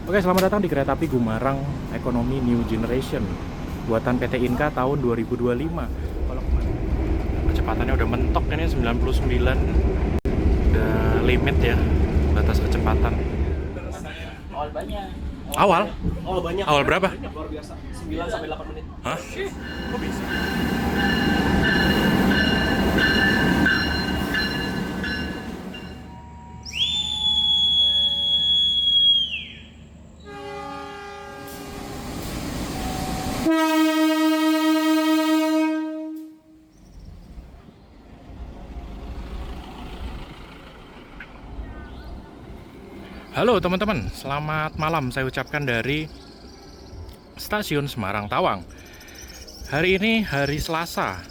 Oke, selamat datang di Kereta Api Gumarang Ekonomi New Generation buatan PT Inka tahun 2025. Kalau kemarin kecepatannya udah mentok ini 99, udah limit ya batas kecepatan. Awal banyak. Awal? Awal banyak. Awal berapa? Banyak, luar biasa. 9 sampai 8 menit. Hah? Kok bisa? Halo teman-teman, selamat malam saya ucapkan dari Stasiun Semarang Tawang. Hari ini hari Selasa,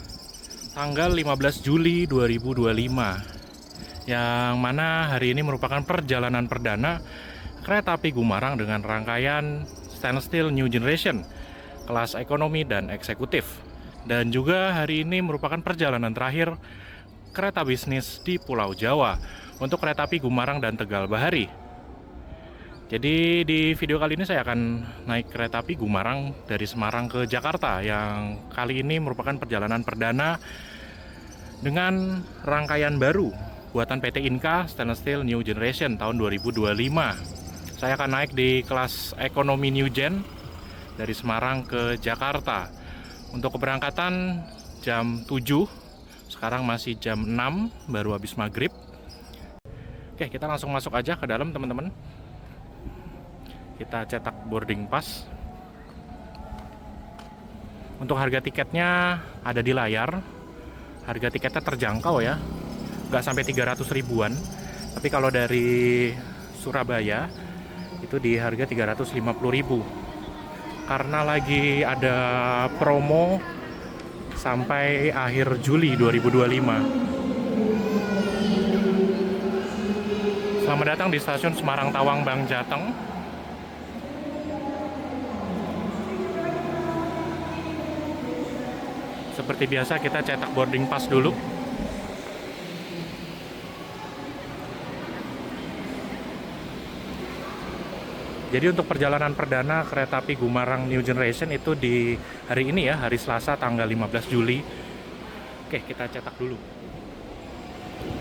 tanggal 15 Juli 2025, yang mana hari ini merupakan perjalanan perdana Kereta Api Gumarang dengan rangkaian Stainless Steel New Generation, kelas ekonomi dan eksekutif. Dan juga hari ini merupakan perjalanan terakhir kereta bisnis di Pulau Jawa untuk Kereta Api Gumarang dan Tegal Bahari. Jadi di video kali ini saya akan naik kereta api Gumarang dari Semarang ke Jakarta, yang kali ini merupakan perjalanan perdana dengan rangkaian baru buatan PT Inka Stainless Steel New Generation tahun 2025. Saya akan naik di kelas ekonomi New Gen dari Semarang ke Jakarta. Untuk keberangkatan jam 7, sekarang masih jam 6, baru habis maghrib. Oke, kita langsung masuk aja ke dalam teman-teman. Kita cetak boarding pass. Untuk harga tiketnya ada di layar. Harga tiketnya terjangkau ya, nggak sampai 300 ribuan. Tapi kalau dari Surabaya itu di harga 350 ribu. Karena lagi ada promo sampai akhir Juli 2025. Selamat datang di Stasiun Semarang Tawang Bang Jateng. Seperti biasa kita cetak boarding pass dulu. Jadi untuk perjalanan perdana kereta api Gumarang New Generation itu di hari ini ya, hari Selasa tanggal 15 Juli. Oke, kita cetak dulu.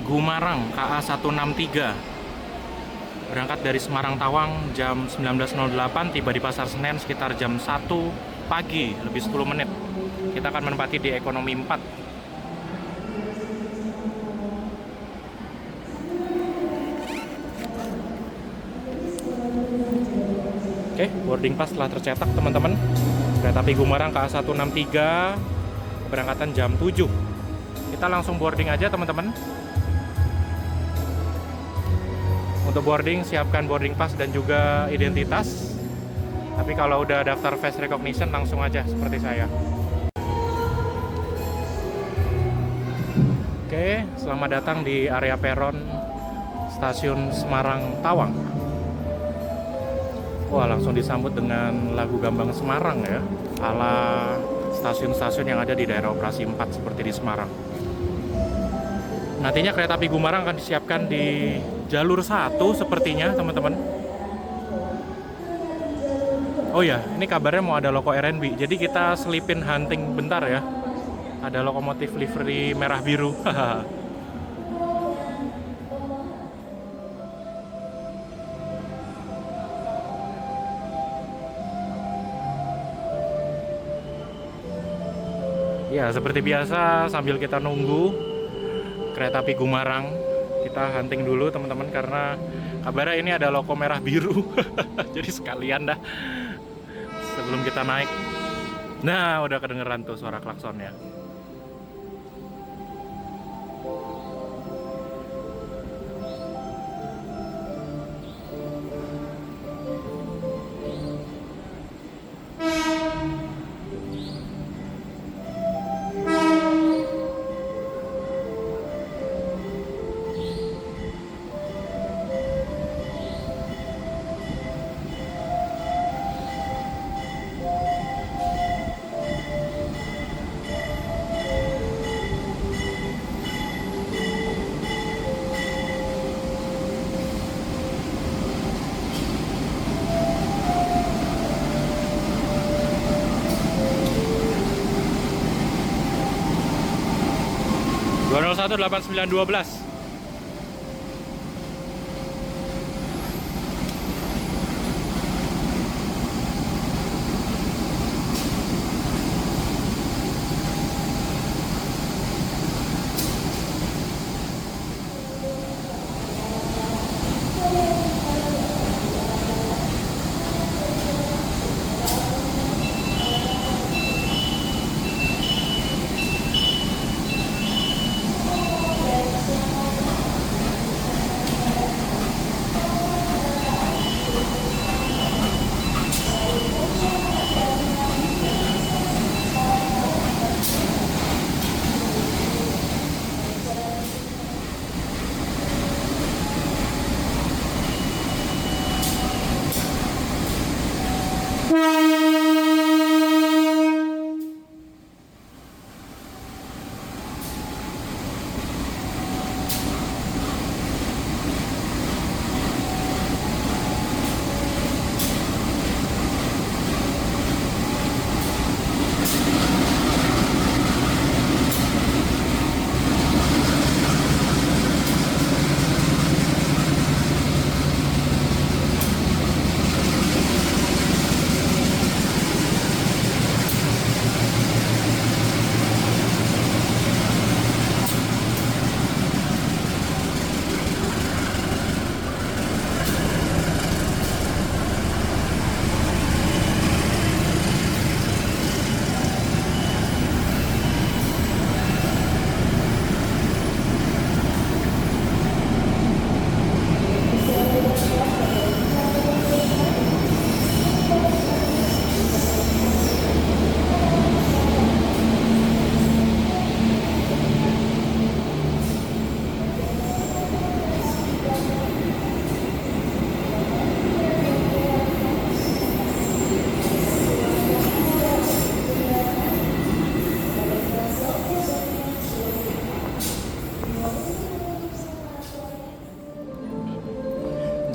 Gumarang KA 163. Berangkat dari Semarang Tawang jam 19.08, tiba di Pasar Senen sekitar jam 1 pagi, lebih 10 menit. Kita akan menempati di ekonomi 4. Oke, boarding pass telah tercetak teman-teman. Kereta api Gumarang KA 163, keberangkatan jam 7. Kita langsung boarding aja teman-teman. Untuk boarding, siapkan boarding pass dan juga identitas. Tapi kalau udah daftar face recognition, langsung aja seperti saya. Oke, selamat datang di area peron Stasiun Semarang Tawang. Wah, langsung disambut dengan lagu Gambang Semarang ya, ala stasiun-stasiun yang ada di daerah operasi 4 seperti di Semarang. Nantinya kereta api Gumarang akan disiapkan di jalur 1 sepertinya teman-teman. Oh ya, ini kabarnya mau ada loko RNB, jadi kita selipin hunting bentar ya. Ada lokomotif livery merah biru. Ya, seperti biasa sambil kita nunggu kereta api Gumarang, kita hunting dulu teman-teman, karena kabarnya ini ada loko merah biru. Jadi sekalian dah sebelum kita naik. Nah, udah kedengeran tuh suara klaksonnya. 018912.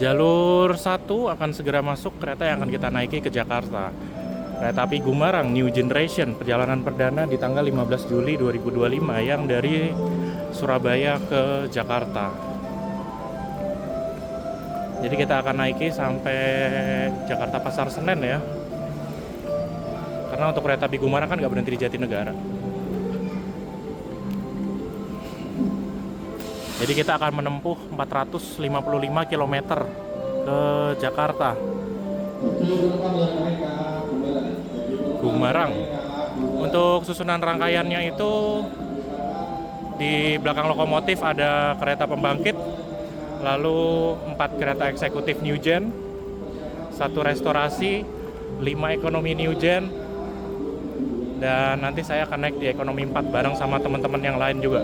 Jalur 1 akan segera masuk kereta yang akan kita naiki ke Jakarta. Kereta api Gumarang New Generation, perjalanan perdana di tanggal 15 Juli 2025 yang dari Surabaya ke Jakarta. Jadi kita akan naiki sampai Jakarta Pasar Senen ya. Karena untuk kereta api Gumarang kan nggak berhenti di Jatinegara. Jadi kita akan menempuh 455 km ke Jakarta. Gumarang. Untuk susunan rangkaiannya itu di belakang lokomotif ada kereta pembangkit, lalu 4 kereta eksekutif New Gen, 1 restorasi, 5 ekonomi New Gen, dan nanti saya akan naik di ekonomi 4 bareng sama teman-teman yang lain juga.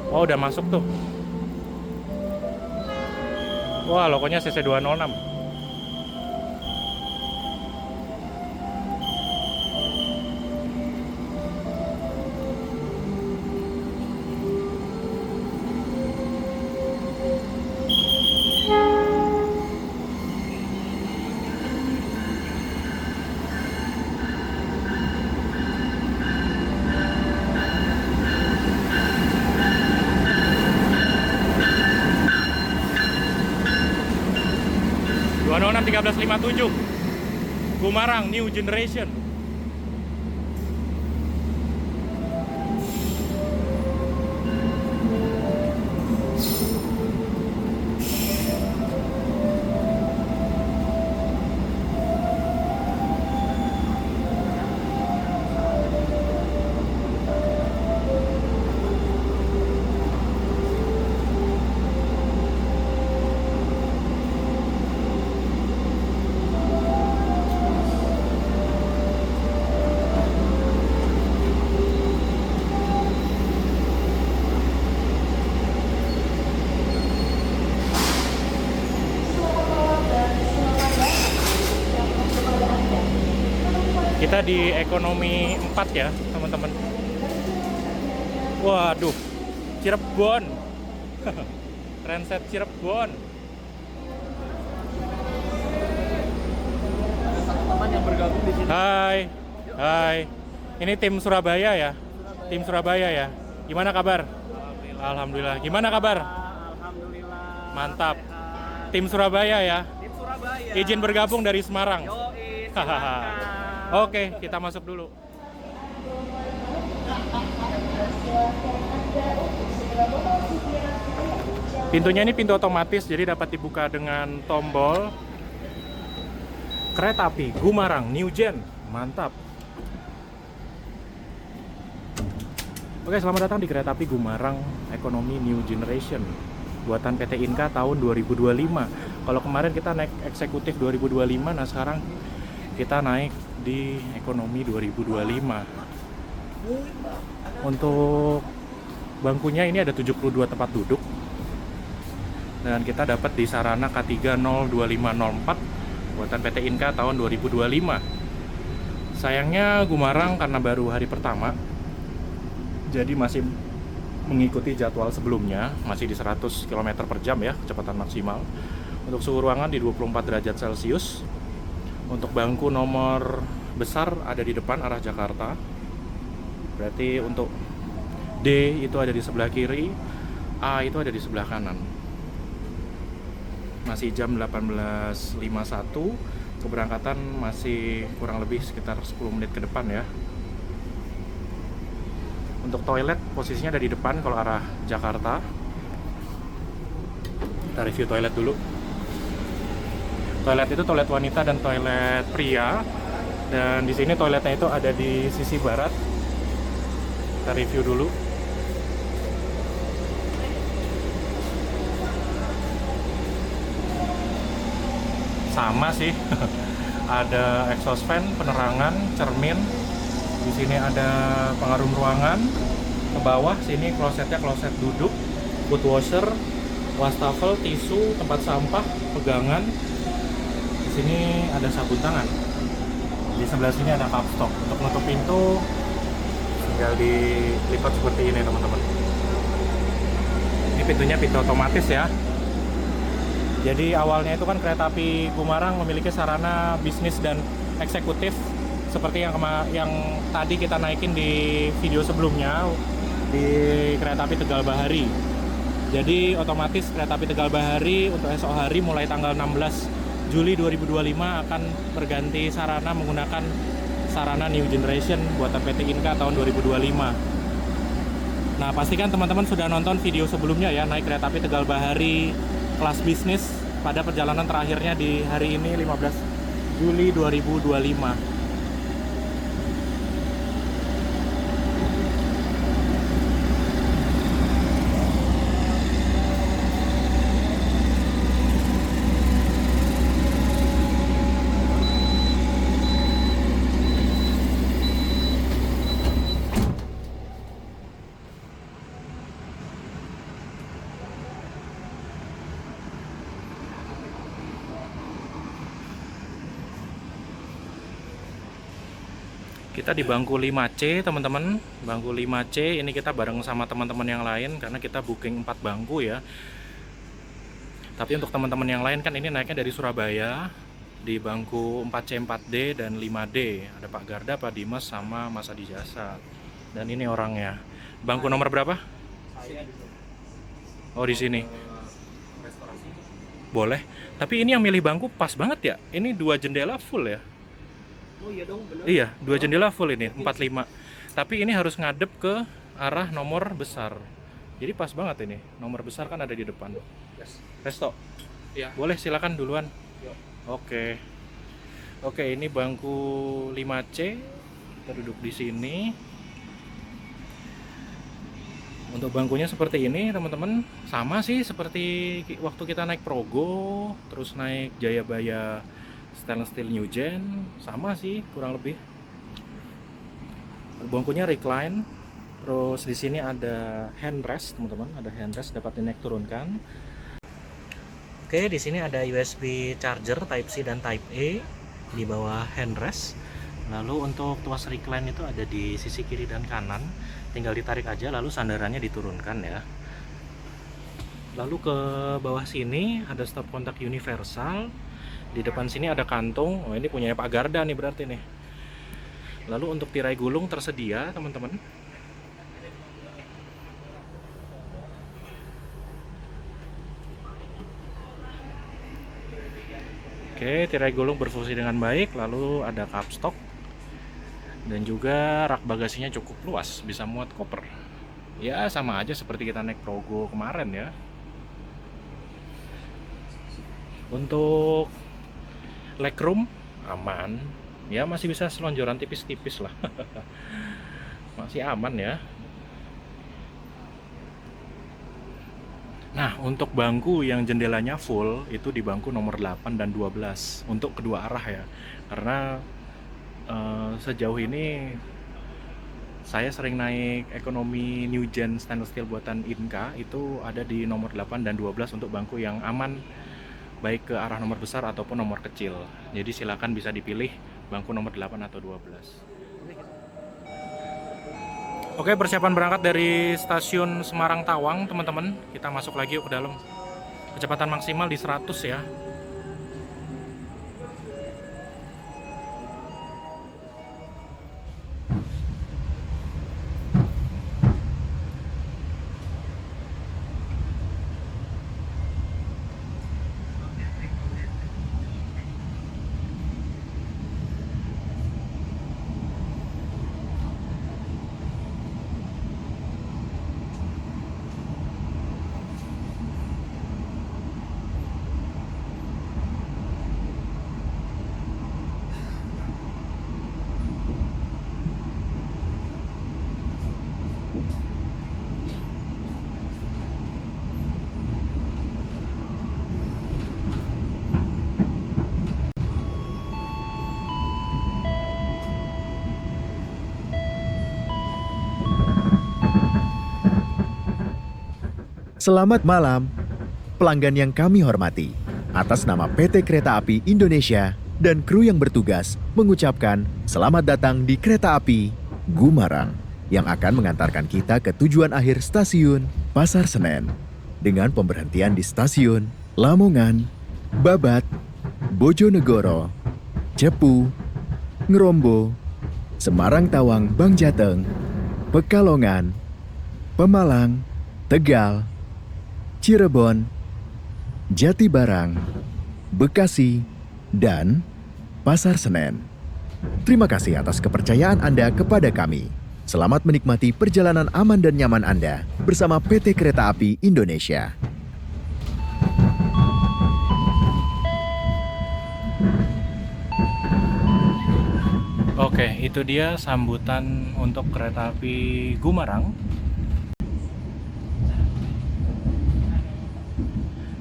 Oh, udah masuk tuh. Wah, logonya CC206. Gumarang 1357 Gumarang New Generation. Kita di ekonomi 4 ya, teman-teman. Waduh, Cirebon. Transit Cirebon. Teman yang bergabung di sini. Hai. Hai. Ini tim Surabaya ya? Tim Surabaya ya. Gimana kabar? Alhamdulillah. Gimana kabar? Alhamdulillah. Mantap. Sehat. Tim Surabaya ya. Tim Surabaya. Izin bergabung dari Semarang. Yoi, silakan. Oke, kita masuk dulu. Pintunya ini pintu otomatis, jadi dapat dibuka dengan tombol. Kereta api Gumarang New Gen, mantap. Oke, selamat datang di kereta api Gumarang Ekonomi New Generation buatan PT Inka tahun 2025. Kalau kemarin kita naik eksekutif 2025, nah sekarang kita naik di ekonomi 2025. Untuk bangkunya ini ada 72 tempat duduk. Dan kita dapat di Sarana K302504 buatan PT Inka tahun 2025. Sayangnya Gumarang karena baru hari pertama, jadi masih mengikuti jadwal sebelumnya, masih di 100 km per jam ya, kecepatan maksimal. Untuk suhu ruangan di 24 derajat Celcius. Untuk bangku nomor besar ada di depan arah Jakarta. Berarti untuk D itu ada di sebelah kiri, A itu ada di sebelah kanan. Masih jam 18.51, keberangkatan masih kurang lebih sekitar 10 menit ke depan ya. Untuk toilet posisinya ada di depan kalau arah Jakarta. Kita review toilet dulu. Toilet itu toilet wanita dan toilet pria. Dan di sini toiletnya itu ada di sisi barat. Kita review dulu. Sama sih. Ada exhaust fan, penerangan, cermin. Di sini ada pengarum ruangan. Ke bawah sini klosetnya kloset duduk, foot washer, wastafel, tisu, tempat sampah, pegangan. Di sini ada sabun tangan. Di sebelah sini ada cup stock. Untuk menutup pintu tinggal dilipat seperti ini teman-teman. Ini pintunya pintu otomatis ya. Jadi awalnya itu kan kereta api Gumarang memiliki sarana bisnis dan eksekutif seperti yang tadi kita naikin di video sebelumnya di kereta api Tegal Bahari. Jadi otomatis kereta api Tegal Bahari untuk esok hari mulai tanggal 16 Juli 2025 akan berganti sarana menggunakan sarana New Generation buatan PT Inka tahun 2025. Nah, pastikan teman-teman sudah nonton video sebelumnya ya, naik kereta api Tegal Bahari kelas bisnis pada perjalanan terakhirnya di hari ini 15 Juli 2025. Kita di bangku 5C teman-teman, bangku 5C ini kita bareng sama teman-teman yang lain karena kita booking 4 bangku ya. Tapi untuk teman-teman yang lain kan ini naiknya dari Surabaya di bangku 4C 4D dan 5D. Ada Pak Garda, Pak Dimas sama Mas Adi Jasa. Dan ini orangnya. Bangku nomor berapa? Saya Oh, di sini. restorasi. Boleh. Tapi ini yang milih bangku pas banget ya. Ini 2 jendela full ya. Oh iya dong, bener. Iya, 2 jendela full ini, 45. Tapi ini harus ngadep ke arah nomor besar. Jadi pas banget ini. Nomor besar kan ada di depan. Yes. Resto. Iya. Boleh, silakan duluan. Yuk. Oke. Oke, ini bangku 5C. Kita duduk di sini. Untuk bangkunya seperti ini, teman-teman. Sama sih seperti waktu kita naik Progo, terus naik Jayabaya Stainless Steel New Gen, sama sih kurang lebih. Bangkunya recline. Terus di sini ada handrest, teman-teman. Ada handrest dapat dinaik turunkan. Oke, di sini ada USB charger Type C dan Type A di bawah handrest. Lalu untuk tuas recline itu ada di sisi kiri dan kanan. Tinggal ditarik aja, lalu sandarannya diturunkan ya. Lalu ke bawah sini ada stop kontak universal. Di depan sini ada kantung. Oh, ini punya Pak Garda nih berarti nih. Lalu untuk tirai gulung tersedia, teman-teman. Oke, tirai gulung berfungsi dengan baik, lalu ada kapstok dan juga rak bagasinya cukup luas, bisa muat koper. Ya, sama aja seperti kita naik Progo kemarin ya. Untuk legroom aman, ya masih bisa selonjoran tipis-tipis lah. Masih aman ya. Nah, untuk bangku yang jendelanya full itu di bangku nomor 8 dan 12 untuk kedua arah ya. Karena sejauh ini saya sering naik ekonomi new gen stainless steel buatan Inka, itu ada di nomor 8 dan 12 untuk bangku yang aman baik ke arah nomor besar ataupun nomor kecil. Jadi silakan bisa dipilih bangku nomor 8 atau 12. Oke, persiapan berangkat dari stasiun Semarang Tawang, teman-teman. Kita masuk lagi yuk ke dalam. Kecepatan maksimal di 100 ya. Selamat malam, pelanggan yang kami hormati. Atas nama PT Kereta Api Indonesia dan kru yang bertugas mengucapkan selamat datang di Kereta Api Gumarang yang akan mengantarkan kita ke tujuan akhir stasiun Pasar Senen dengan pemberhentian di stasiun Lamongan, Babat, Bojonegoro, Cepu, Ngerombo, Semarang Tawang Bangjateng, Pekalongan, Pemalang, Tegal, Cirebon, Jatibarang, Bekasi, dan Pasar Senen. Terima kasih atas kepercayaan Anda kepada kami. Selamat menikmati perjalanan aman dan nyaman Anda bersama PT Kereta Api Indonesia. Oke, itu dia sambutan untuk kereta api Gumarang.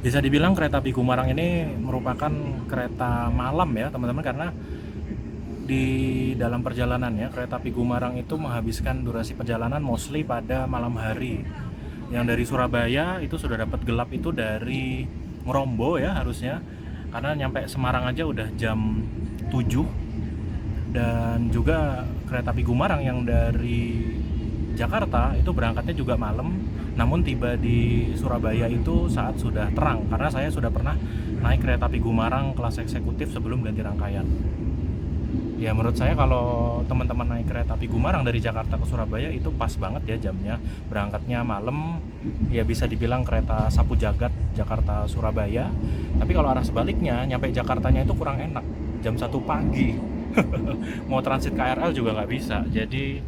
Bisa dibilang kereta api Gumarang ini merupakan kereta malam ya teman-teman, karena di dalam perjalanannya kereta api Gumarang itu menghabiskan durasi perjalanan mostly pada malam hari. Yang dari Surabaya itu sudah dapat gelap itu dari Ngerombo ya harusnya, karena nyampe Semarang aja udah jam 7. Dan juga kereta api Gumarang yang dari Jakarta itu berangkatnya juga malam, namun tiba di Surabaya itu saat sudah terang, karena saya sudah pernah naik kereta api Gumarang kelas eksekutif sebelum ganti rangkaian. Ya menurut saya kalau teman-teman naik kereta api Gumarang dari Jakarta ke Surabaya itu pas banget ya jamnya, berangkatnya malam, ya bisa dibilang kereta sapu jagat Jakarta Surabaya. Tapi kalau arah sebaliknya nyampe Jakartanya itu kurang enak, jam 1 pagi. Mau transit KRL juga nggak bisa. Jadi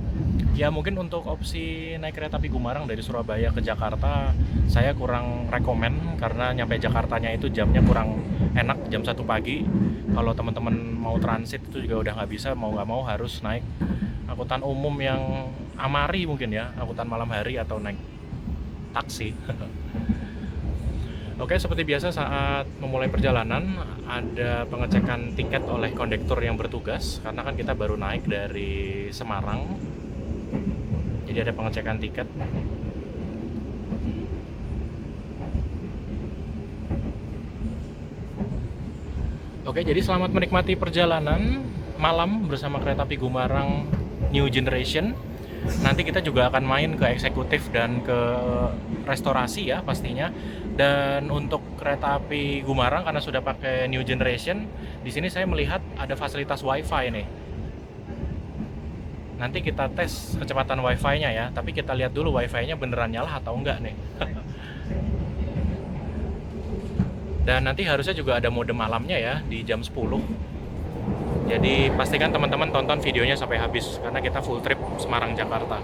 ya mungkin untuk opsi naik kereta api Gumarang dari Surabaya ke Jakarta saya kurang rekomen, karena nyampe Jakartanya itu jamnya kurang enak, jam 1 pagi. Kalau teman-teman mau transit itu juga udah nggak bisa, mau nggak mau harus naik angkutan umum yang Amari mungkin ya, angkutan malam hari, atau naik taksi. Oke, seperti biasa saat memulai perjalanan ada pengecekan tiket oleh kondektur yang bertugas, karena kan kita baru naik dari Semarang. Jadi ada pengecekan tiket. Oke, jadi selamat menikmati perjalanan malam bersama kereta api Gumarang New Generation. Nanti kita juga akan main ke eksekutif dan ke restorasi ya pastinya. Dan untuk kereta api Gumarang karena sudah pakai New Generation, di sini saya melihat ada fasilitas WiFi nih. Nanti kita tes kecepatan WiFi-nya ya, tapi kita lihat dulu WiFi-nya beneran nyala atau enggak nih. Dan nanti harusnya juga ada mode malamnya ya di jam 10. Jadi pastikan teman-teman tonton videonya sampai habis karena kita full trip Semarang Jakarta.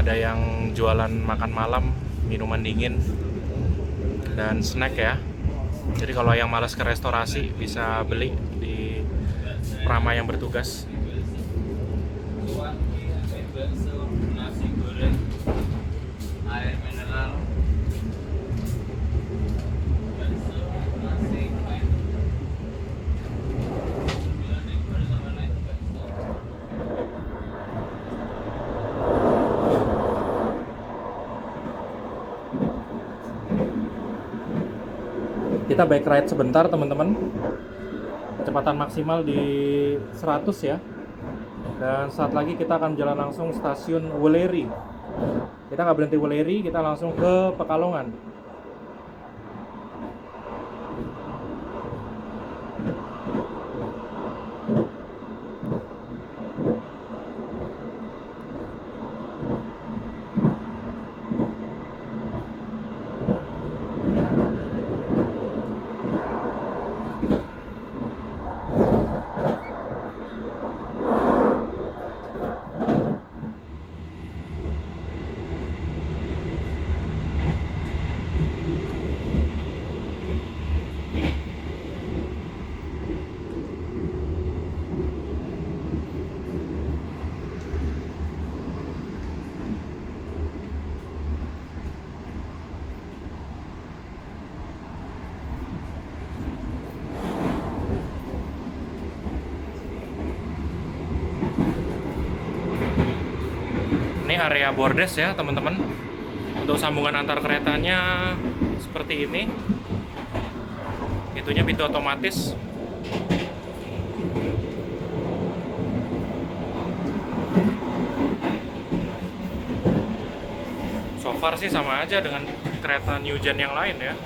Ada yang jualan makan malam, minuman dingin, dan snack ya. Jadi kalau yang malas ke restorasi bisa beli di Prama yang bertugas. Nasi goreng, air mineral. Kita bike ride sebentar teman-teman. Kecepatan maksimal di 100 ya. Dan saat lagi kita akan jalan langsung stasiun Wuleri. Kita nggak berhenti Wuleri, kita langsung ke Pekalongan. Ini area bordes ya teman-teman. Untuk sambungan antar keretanya seperti ini. Itunya pintu otomatis. So far sih sama aja dengan kereta New Gen yang lain ya.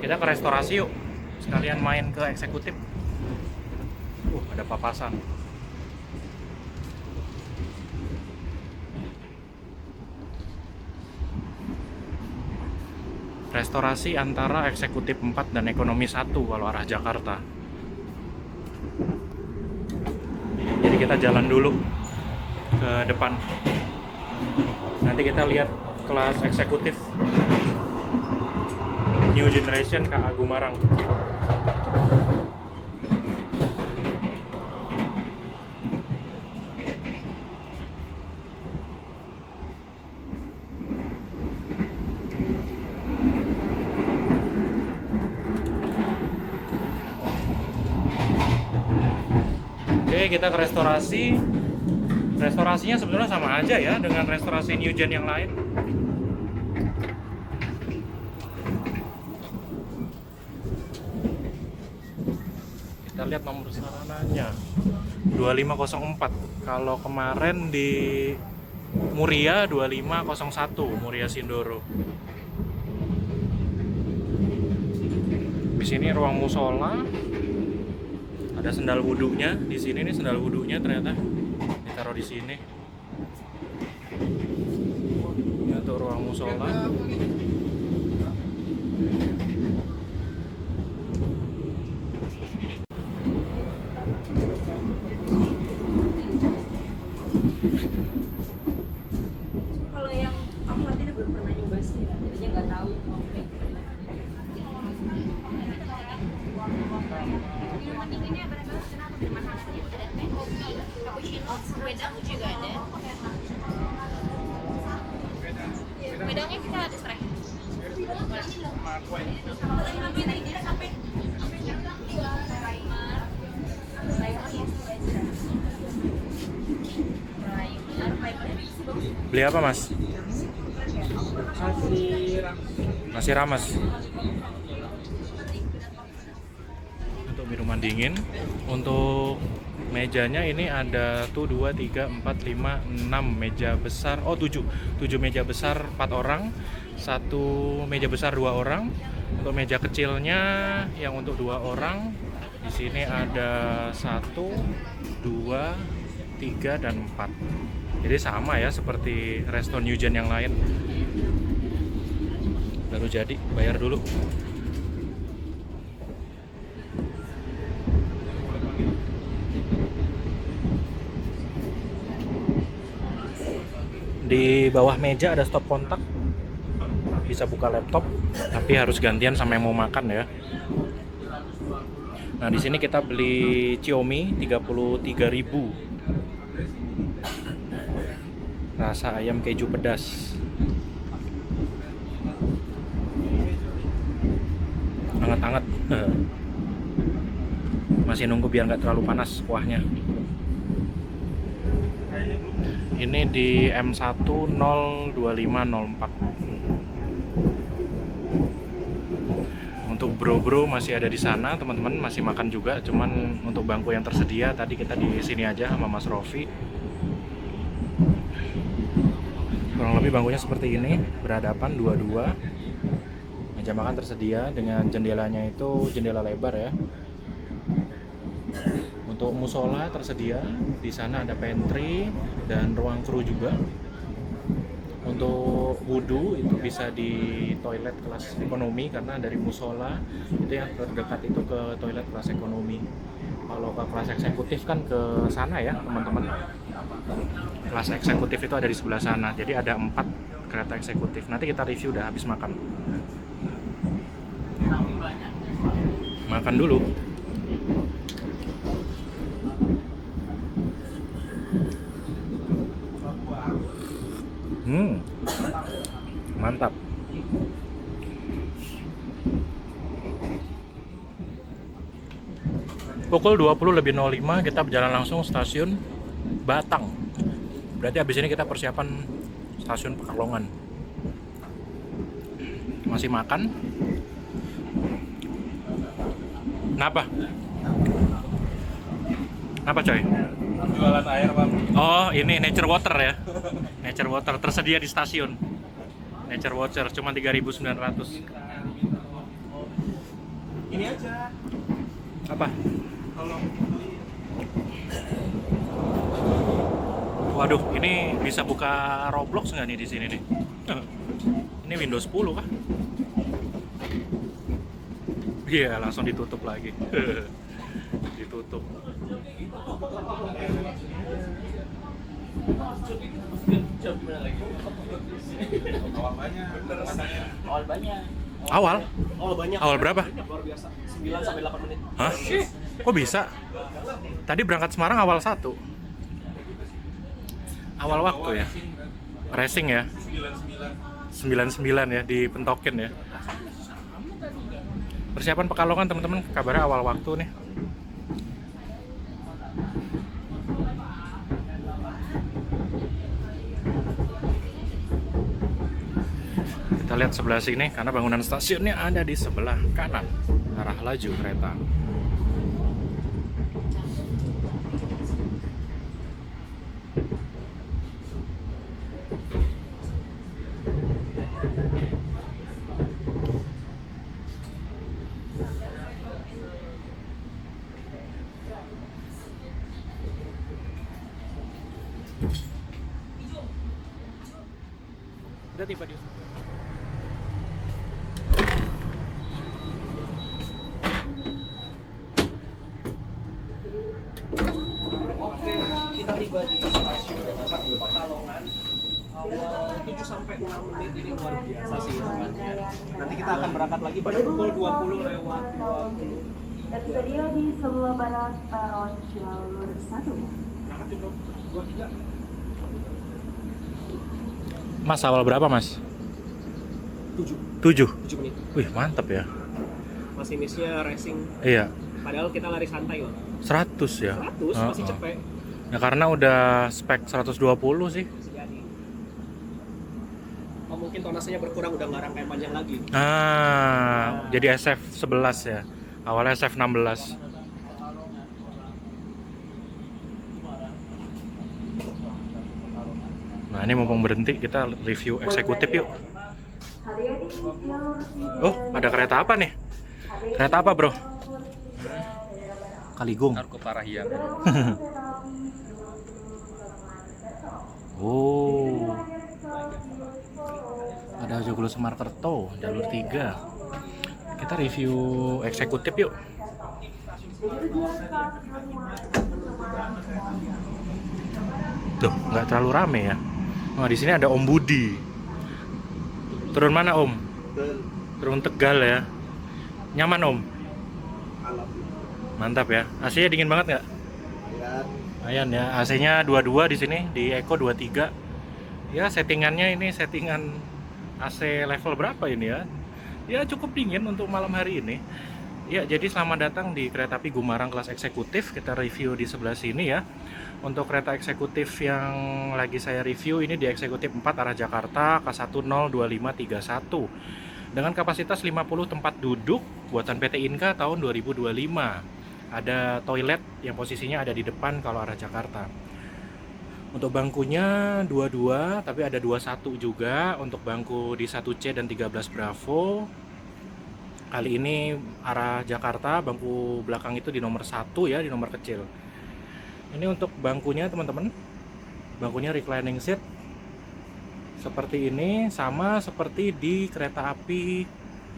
Kita ke restorasi yuk, sekalian main ke eksekutif. Ada papasan. Restorasi antara eksekutif 4 dan ekonomi 1 kalau arah Jakarta. Jadi kita jalan dulu ke depan. Nanti kita lihat kelas eksekutif New Generation KA Gumarang. Oke, kita ke restorasi. Restorasinya sebenarnya sama aja ya dengan restorasi New Gen yang lain. Kita lihat nomor sarananya 2504. Kalau kemarin di Muria 2501, Muria Sindoro. Di sini ruang musola. Ada sendal wudhunya di sini nih, sendal wudhunya ternyata ditaruh di sini. Ini untuk ruang musola. Kalau yang aku ini belum pernah nyoba sih, jadinya nggak tahu. Minuman dinginnya berapa? Kenapa minuman hangatnya udah ada teh, kopi, cappuccino, wedang juga ada. Wedangnya kita ada strike. Beli apa mas? Nasi rames. Untuk minuman dingin. Untuk mejanya ini ada tuh 2, 3, 4, 5, 6 meja besar. Oh 7 meja besar 4 orang. 1 meja besar 2 orang. Untuk meja kecilnya yang untuk 2 orang di sini ada 1, 2, 3, dan 4. Jadi sama ya seperti resto Newgen yang lain. Baru jadi, bayar dulu. Di bawah meja ada stop kontak. Bisa buka laptop, tapi harus gantian sama yang mau makan ya. Nah, di sini kita beli Xiaomi 33.000. Rasa ayam keju pedas. Hangat-hangat. Masih nunggu biar nggak terlalu panas kuahnya. Ini di M102504. Untuk bro-bro masih ada di sana, teman-teman masih makan juga. Cuman untuk bangku yang tersedia tadi kita di sini aja sama Mas Rofi. Kurang lebih bangkunya seperti ini, berhadapan dua-dua. Meja makan tersedia dengan jendelanya itu jendela lebar ya. Untuk musola tersedia, di sana ada pantry dan ruang kru juga. Untuk wudhu itu bisa di toilet kelas ekonomi, karena dari musola itu yang terdekat itu ke toilet kelas ekonomi. Kalau ke kelas eksekutif kan ke sana ya teman-teman. Kelas eksekutif itu ada di sebelah sana. Jadi ada 4 kereta eksekutif. Nanti kita review udah habis makan. Makan dulu. Mantap. Pukul 20.05 kita berjalan langsung stasiun Batang. Berarti habis ini kita persiapan stasiun Pekalongan. Masih makan. Kenapa? Apa coy? Jualan air, Bang. Oh, ini nature water ya. Nature water tersedia di stasiun. Nature water cuma 3.900. Ini aja. Apa? Tolong. Waduh, ini bisa buka Roblox nggak nih di sini nih? Ini Windows 10 kah? Iya, langsung ditutup lagi. Ditutup. Awal banyak. Awal? Oh, banyak. Awal berapa? Luar biasa. 9 sampai 8 menit. Hah? Kok bisa? Tadi berangkat Semarang awal 1. Awal waktu ya? Racing ya? 99 ya, dipentokin ya. Persiapan Pekalongan teman-teman, kabarnya awal waktu nih. Kita lihat sebelah sini karena bangunan stasiunnya ada di sebelah kanan arah laju kereta. Udah tiba di Kita tiba di stasiun Pekalongan awal 7 sampai 6 menit. Ini luar biasa sih tempatnya. Nanti kita akan berangkat lagi pada pukul 20.20. Tersedia di sebelah barat peron jalur 1. Berangkat jam 23. Mas, awal berapa mas? 7 7. menit. Wih, mantap ya. Masinisnya racing, Iya, padahal kita lari santai loh. 100 ya. 100 masih Heeh. cepet. Ya karena udah spek 120 sih. Bisa jadi. Oh, mungkin tonasenya berkurang, udah nggak rangkai panjang lagi. Jadi SF11 ya. Awalnya SF16. Nah, ini mumpung berhenti kita review eksekutif yuk. Oh, ada kereta apa nih? Kereta apa, Bro? Kaligung. Argo Parahiangan. Oh. Ada Joglo Semarkerto, jalur 3. Kita review eksekutif yuk. Tuh, nggak terlalu rame ya. Nah, di sini ada Om Budi. Turun mana, Om? Turun Tegal ya. Nyaman, Om? Mantap ya. AC-nya dingin banget nggak? Lumayan ya. AC-nya 22 di sini, di Eco 23. Ya, settingannya ini settingan AC level berapa ini ya? Ya, cukup dingin untuk malam hari ini. Ya, jadi selamat datang di Kereta Api Gumarang kelas eksekutif. Kita review di sebelah sini ya. Untuk kereta eksekutif yang lagi saya review ini di eksekutif 4 arah Jakarta K102531 dengan kapasitas 50 tempat duduk buatan PT Inka tahun 2025. Ada toilet yang posisinya ada di depan kalau arah Jakarta. Untuk bangkunya 22 tapi ada 21 juga untuk bangku di 1C dan 13 Bravo. Kali ini arah Jakarta bangku belakang itu di nomor 1 ya, di nomor kecil. Ini untuk bangkunya teman-teman. Bangkunya reclining seat. Seperti ini, sama seperti di kereta api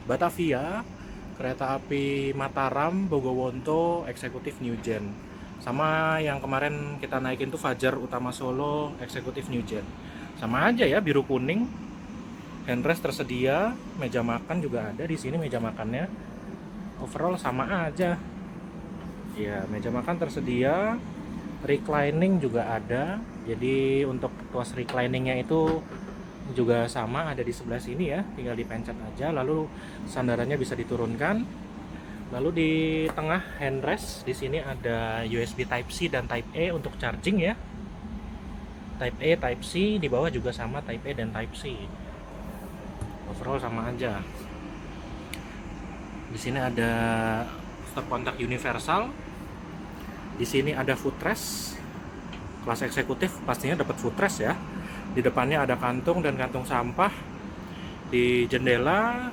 Batavia, kereta api Mataram, Bogowonto, eksekutif New Gen. Sama yang kemarin kita naikin tuh Fajar Utama Solo, eksekutif New Gen. Sama aja ya, biru kuning. Handrest tersedia, meja makan juga ada di sini meja makannya. Overall sama aja. Ya, meja makan tersedia. Reclining juga ada, jadi untuk tuas recliningnya itu juga sama ada di sebelah sini ya, tinggal dipencet aja lalu sandarannya bisa diturunkan. Lalu di tengah handrest di sini ada USB Type C dan Type E untuk charging ya, Type E, Type C, di bawah juga sama Type E dan Type C. Overall sama aja. Di sini ada stop kontak universal. Di sini ada footrest. Kelas eksekutif pastinya dapat footrest ya. Di depannya ada kantung dan kantung sampah. Di jendela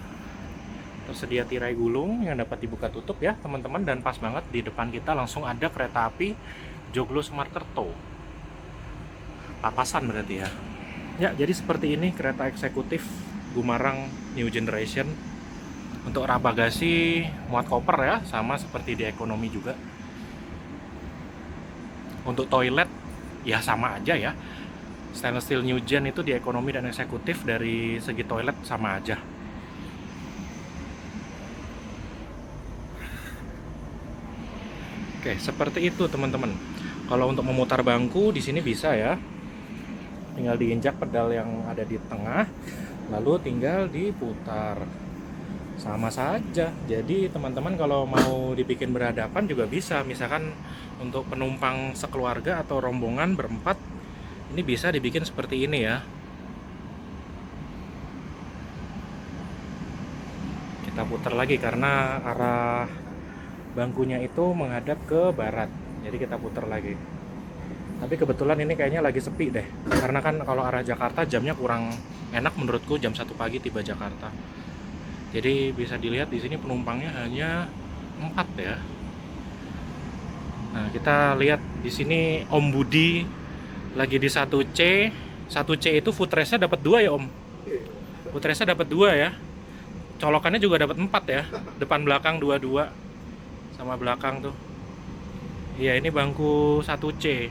tersedia tirai gulung yang dapat dibuka tutup ya teman-teman, dan pas banget di depan kita langsung ada kereta api Joglo Semarkerto. Papasan berarti ya. Ya, jadi seperti ini kereta eksekutif Gumarang New Generation. Untuk rak bagasi muat koper ya, sama seperti di ekonomi juga. Untuk toilet ya sama aja ya, stainless steel New Gen itu di ekonomi dan eksekutif dari segi toilet sama aja. Oke, seperti itu teman-teman. Kalau untuk memutar bangku di sini bisa ya, tinggal diinjak pedal yang ada di tengah lalu tinggal diputar, sama saja. Jadi teman-teman kalau mau dibikin berhadapan juga bisa, misalkan untuk penumpang sekeluarga atau rombongan berempat, ini bisa dibikin seperti ini ya. Kita putar lagi karena arah bangkunya itu menghadap ke barat, jadi kita putar lagi. Tapi kebetulan ini kayaknya lagi sepi deh, karena kan kalau arah Jakarta jamnya kurang enak menurutku, jam 1 pagi tiba Jakarta. Jadi bisa dilihat di sini penumpangnya hanya 4 ya. Nah, kita lihat di sini Om Budi lagi di 1C. 1C itu footrestnya dapat 2 ya Om. Footrestnya dapat 2 ya. Colokannya juga dapat 4 ya. Depan belakang 2-2 sama belakang tuh. Iya, ini bangku 1C.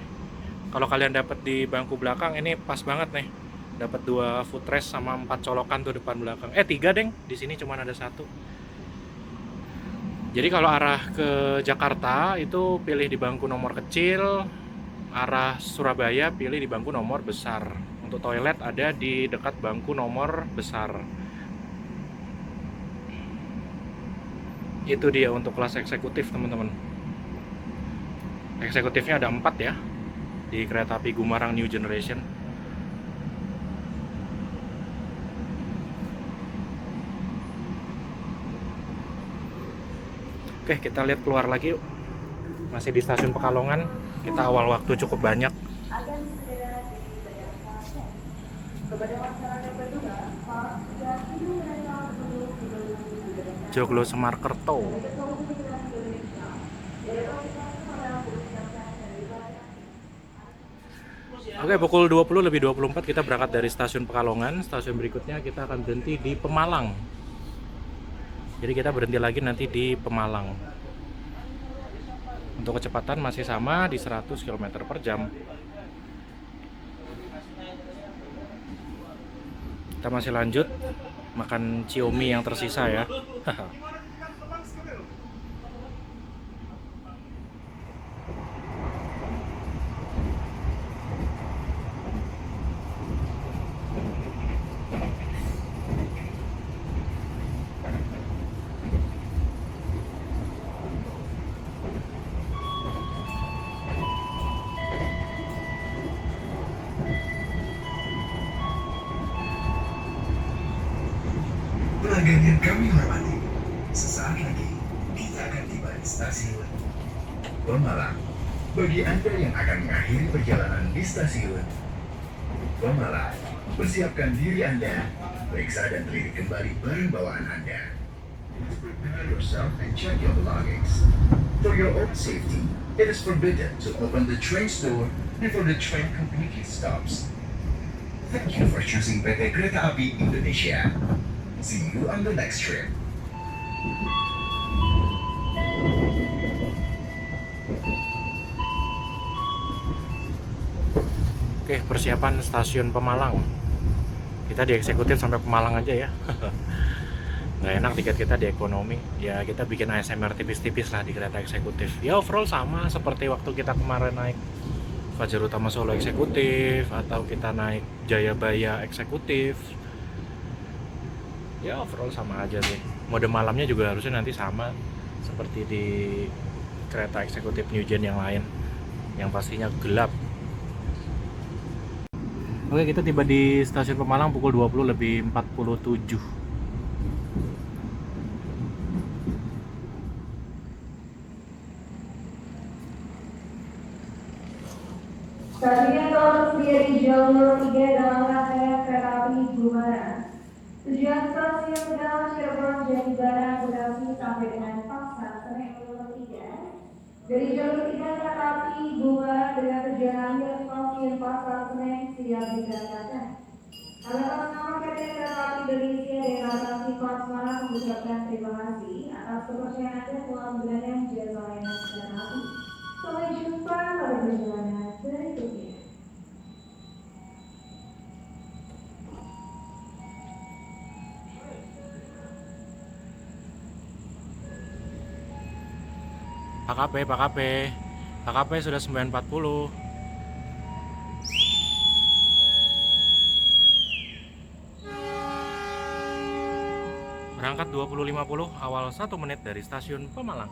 Kalau kalian dapat di bangku belakang ini pas banget nih. Dapat 2 footrest sama 4 colokan tuh depan belakang. 3 deng. Di sini cuma ada 1. Jadi kalau arah ke Jakarta itu pilih di bangku nomor kecil, arah Surabaya pilih di bangku nomor besar. Untuk toilet ada di dekat bangku nomor besar. Itu dia untuk kelas eksekutif, teman-teman. Eksekutifnya ada 4 ya di kereta api Gumarang New Generation. Oke, kita lihat keluar lagi yuk. Masih di stasiun Pekalongan. Kita awal waktu cukup banyak. Joglo Semarkerto. Oke, pukul 20:24 kita berangkat dari stasiun Pekalongan. Stasiun berikutnya kita akan berhenti di Pemalang. Jadi kita berhenti lagi nanti di Pemalang. Untuk kecepatan masih sama di 100 km per jam. Kita masih lanjut makan ciomi yang tersisa ya. Pelanggan yang kami hormati, sesaat lagi kita akan tiba di stasiun Pemalang. Bagi Anda yang akan mengakhiri perjalanan di stasiun Pemalang, persiapkan diri Anda, periksa dan teliti kembali barang bawaan Anda. Prepare yourself and check your belongings. For your own safety, it is forbidden to open the train door before the train completely stops. Thank you for choosing PT Kereta Api Indonesia. See you on the next trip. Oke, persiapan stasiun Pemalang. Kita di eksekutif sampai Pemalang aja ya. Nggak enak tiket kita di ekonomi. Ya kita bikin ASMR tipis-tipis lah di kereta eksekutif. Ya overall sama seperti waktu kita kemarin naik Fajar Utama Solo eksekutif, atau kita naik Jayabaya eksekutif. Ya overall sama aja sih. Mode malamnya juga harusnya nanti sama seperti di kereta eksekutif New Gen yang lain, yang pastinya gelap. Oke, kita tiba di stasiun Pemalang pukul 20:47. Stasiun tol tersedia di jalur 3 dalam rangkaian kereta api Gumarang. Tujuan stasiun Tegal Cirebon Jatibarang Bekasi sampai dengan Pasar Senen jalur 3. Dari jalur 3 kereta api Gumarang dengan tujuan akhir stasiun Pasar Senen siap diberangkatkan. Atas nama PT Kereta Api Indonesia dan Agensi Kos Malang mengucapkan terima kasih atas kepercayaan Anda telah menggunakan jasa layanan kereta api. Sampai jumpa pada perjalanan berikutnya. Pak KP sudah 9.40. Berangkat 20.50, awal 1 menit dari stasiun Pemalang.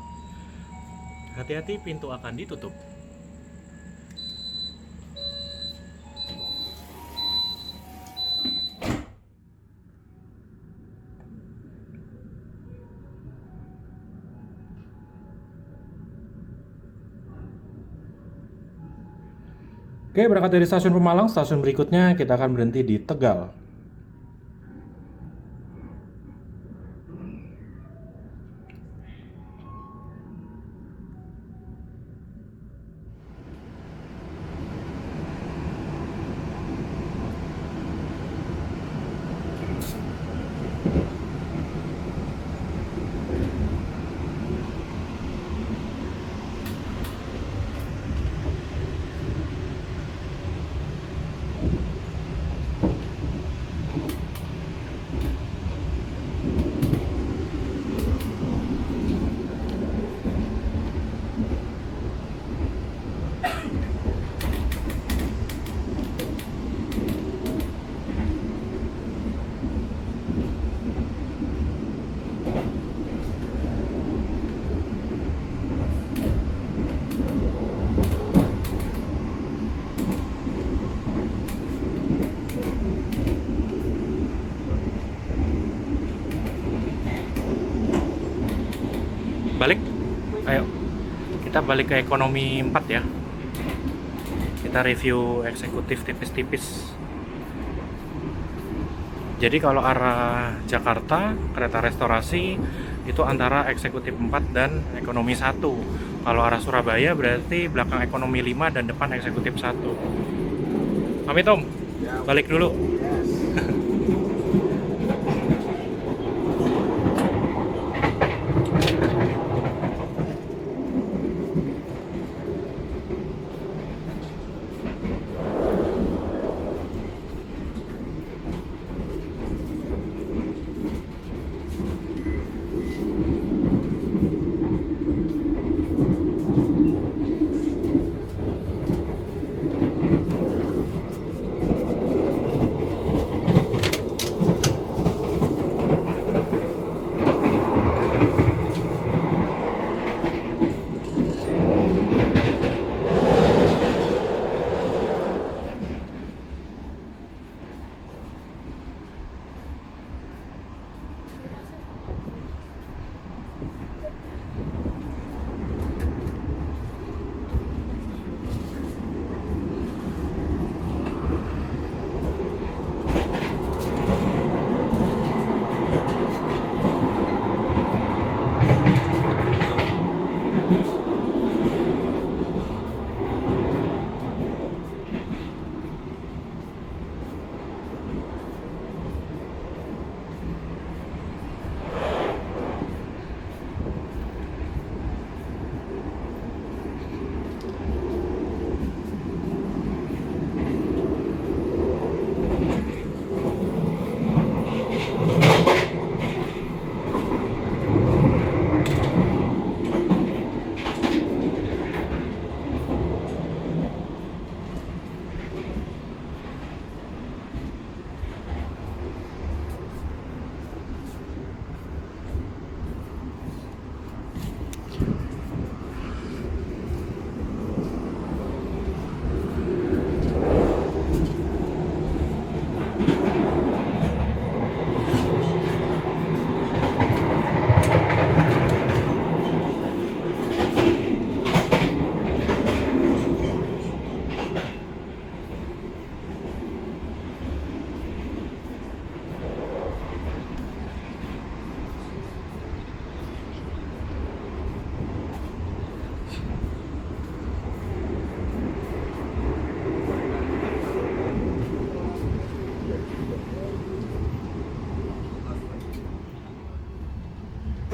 Hati-hati, pintu akan ditutup. Oke, berangkat dari stasiun Pemalang, stasiun berikutnya kita akan berhenti di Tegal. balik. Ayo, kita balik ke ekonomi 4 ya. Kita review eksekutif tipis-tipis. Jadi kalau arah Jakarta, kereta restorasi itu antara eksekutif 4 dan ekonomi 1. Kalau arah Surabaya berarti belakang ekonomi 5 dan depan eksekutif 1. Pamit Om, balik dulu.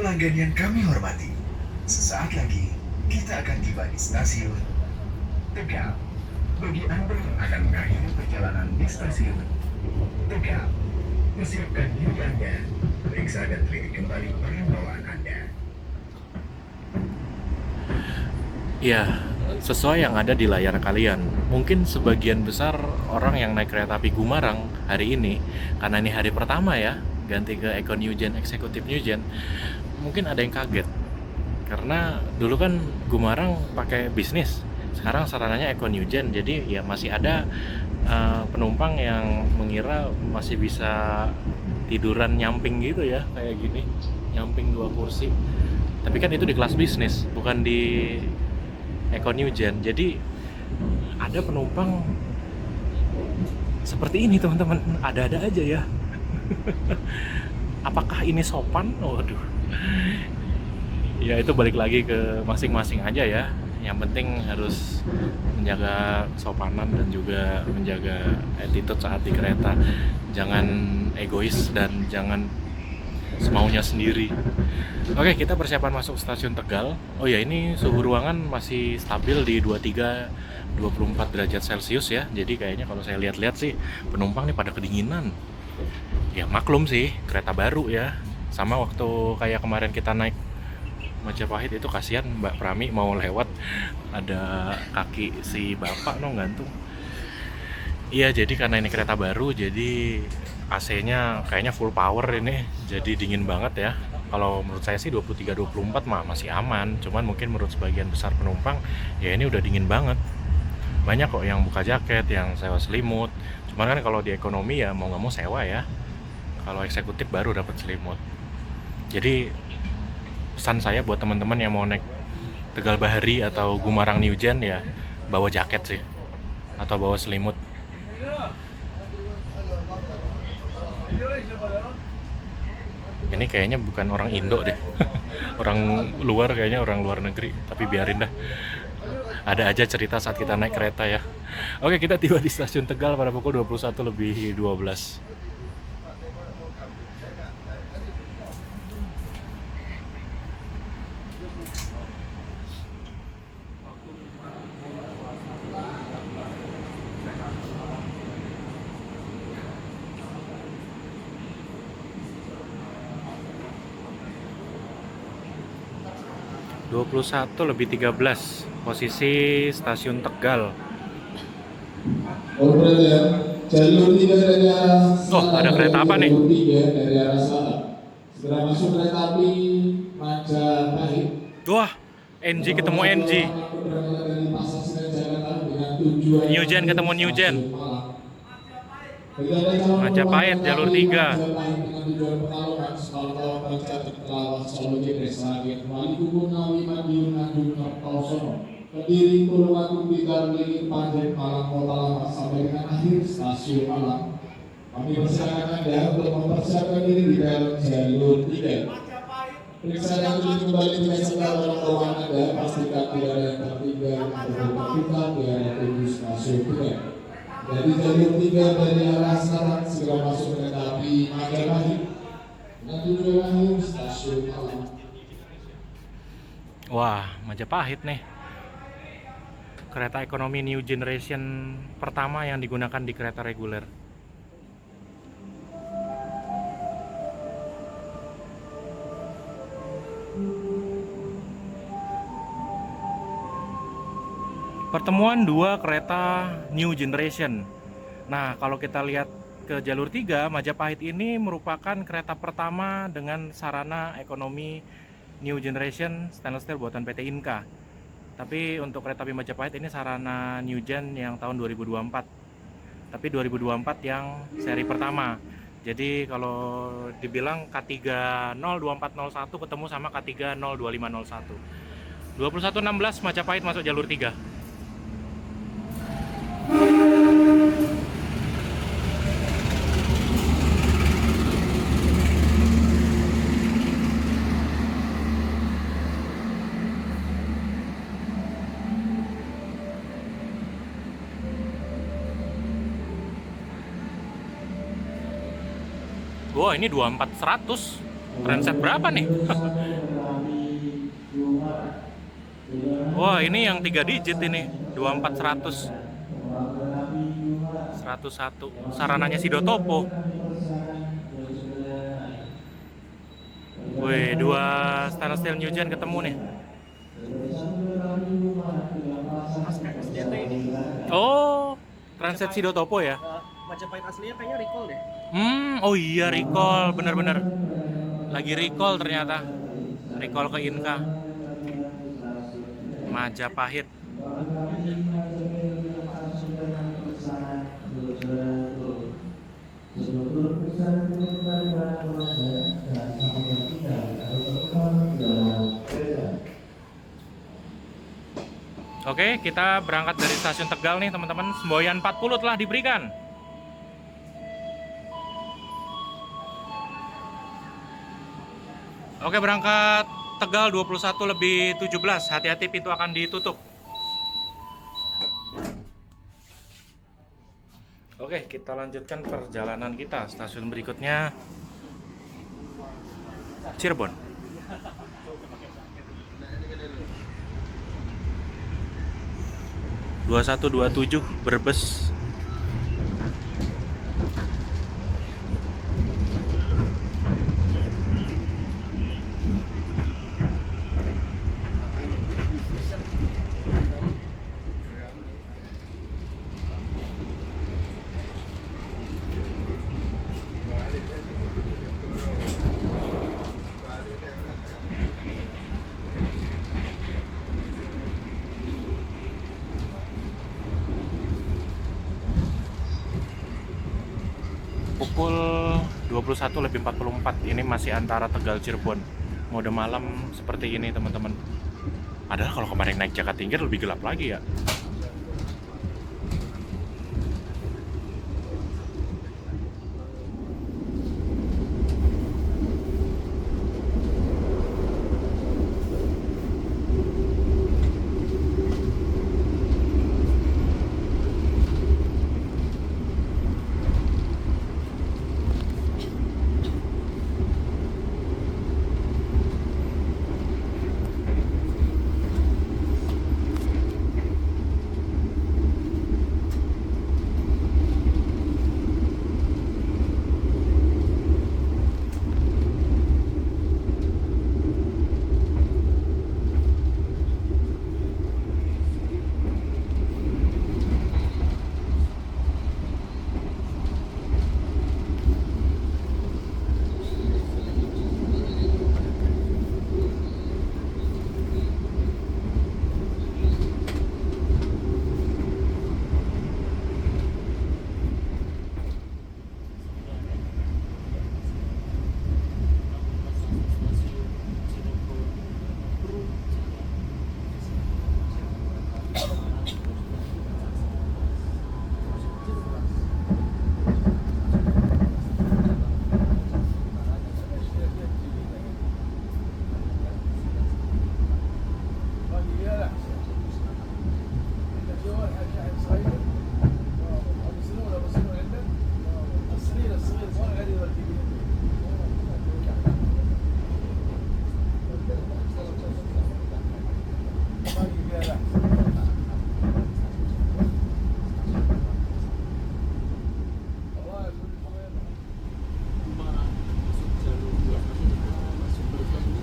Pelanggan yang kami hormati, sesaat lagi kita akan tiba di stasiun Tegal. Bagi Anda yang akan mengakhiri perjalanan di stasiun Tegal, persiapkan diri Anda, periksa dan teliti kembali barang bawaan Anda. Ya, sesuai yang ada di layar kalian. Mungkin sebagian besar orang yang naik kereta api Gumarang hari ini, karena ini hari pertama ya, ganti ke Eko New Gen, Eksekutif New Gen, mungkin ada yang kaget. Karena dulu kan Gumarang pakai bisnis, sekarang sarananya Eko New Gen, jadi ya masih ada penumpang yang mengira masih bisa tiduran nyamping gitu ya, kayak gini, nyamping 2 kursi. Tapi kan itu di kelas bisnis, bukan di Eko New Gen. Jadi ada penumpang seperti ini teman-teman, ada-ada aja ya. Apakah ini sopan? Waduh. Ya itu balik lagi ke masing-masing aja ya. Yang penting harus menjaga kesopanan dan juga menjaga attitude saat di kereta. Jangan egois dan jangan semaunya sendiri. Oke, kita persiapan masuk stasiun Tegal. Oh ya, ini suhu ruangan masih stabil di 23-24 derajat Celcius ya. Jadi kayaknya kalau saya lihat-lihat sih penumpang nih pada kedinginan. Ya maklum sih, kereta baru ya. Sama waktu kayak kemarin kita naik Majapahit itu, kasihan Mbak Prami mau lewat ada kaki si bapak gantung. Iya, jadi karena ini kereta baru jadi AC-nya kayaknya full power ini, jadi dingin banget ya. Kalau menurut saya sih 23-24 mah masih aman, cuman mungkin menurut sebagian besar penumpang ya ini udah dingin banget. Banyak kok yang buka jaket, yang sewa selimut. Cuman kan kalau di ekonomi ya mau nggak mau sewa ya. Kalau eksekutif baru dapat selimut. Jadi pesan saya buat teman-teman yang mau naik Tegal Bahari atau Gumarang Niujan ya bawa jaket sih atau bawa selimut. Ini kayaknya bukan orang Indo deh. Orang luar, kayaknya orang luar negeri, tapi biarin dah. Ada aja cerita saat kita naik kereta ya. Oke, kita tiba di stasiun Tegal pada pukul 21:12. Pukul 21:13 posisi stasiun Tegal. Operator, jalur 3 dari arah Oh, ada kereta apa nih? Jalur 3 dari arah selatan. Segera masuk kereta api Majapahit. Wah, NG ketemu NG. Berangkat dari Pasar Senen Jakarta dengan tujuan Newgen ketemu Newgen. Bagi Anda calon Majapahit, penumpang jalur kereta api 3. Majapahit dengan tujuan Pekalongan, Semarang, Pancatet, Kelawar, Solo, Jepres, Sragen, Wali Kubu, Ngawi, Madiun, Nganjuk, Kertosono, Kediri, Tulungagung, Blitar, Lingin, Panjen, Malang, Kota Lama, sampai dengan akhir stasiun Malang. Kami persilakan Anda untuk mempersiapkan diri di dalam jalur 3. Periksa yang kembali ke serta dalam ruangan Anda, pastikan tidak ada yang tertinggal atau terbuka di area tujuh stasiun 3. Dari jalur 3 dari arah selatan segera masuk kereta api Majapahit dengan tujuan akhir stasiun Malang. Wah, Majapahit nih. Kereta ekonomi New Generation pertama yang digunakan di kereta reguler. Pertemuan dua kereta New Generation. Nah, kalau kita lihat ke jalur 3, Majapahit ini merupakan kereta pertama dengan sarana ekonomi New Generation stainless steel buatan PT Inka. Tapi untuk kereta api Majapahit ini sarana New Gen yang tahun 2024. Tapi 2024 yang seri pertama. Jadi kalau dibilang K3 02401 ketemu sama K3 02501. 21:16 Majapahit masuk jalur 3. Wah, ini 24100. Transit berapa nih? Wah, ini yang 3 digit ini. 24100. 101. Sarananya Sidotopo. Wih, 2 stainless steel New Gen ketemu nih. Oh, Transit Sidotopo ya? Majapahit aslinya kayaknya recall deh. Oh iya recall, bener-bener. Lagi recall ternyata. Recall ke Inka. Majapahit. Oke, kita berangkat dari stasiun Tegal nih teman-teman. Semboyan 40 telah diberikan. Oke, berangkat Tegal 21:17. Hati-hati, pintu akan ditutup. Oke, kita lanjutkan perjalanan kita. Stasiun berikutnya Cirebon. 21:27 Brebes. Pukul 21:44. Ini masih antara Tegal Cirebon. mode malam seperti ini teman-teman. Padahal kalau kemarin naik Jakatingkir lebih gelap lagi ya.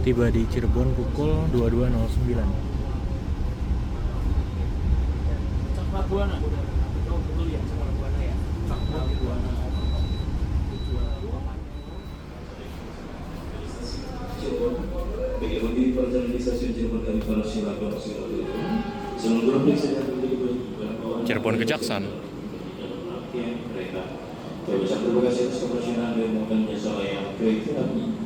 Tiba di Cirebon pukul 22.09. Cakrabuana. Oh, betul ya, Cakrabuana ya. Cakrabuana. Bagi bagi perjalanan di stasiun Cirebon kami para silakan seluruh periksa yang Cirebon ke Jaksan. Mereka terbesar terima kasih atas kepercayaan dan mohon jasa layak kereta api.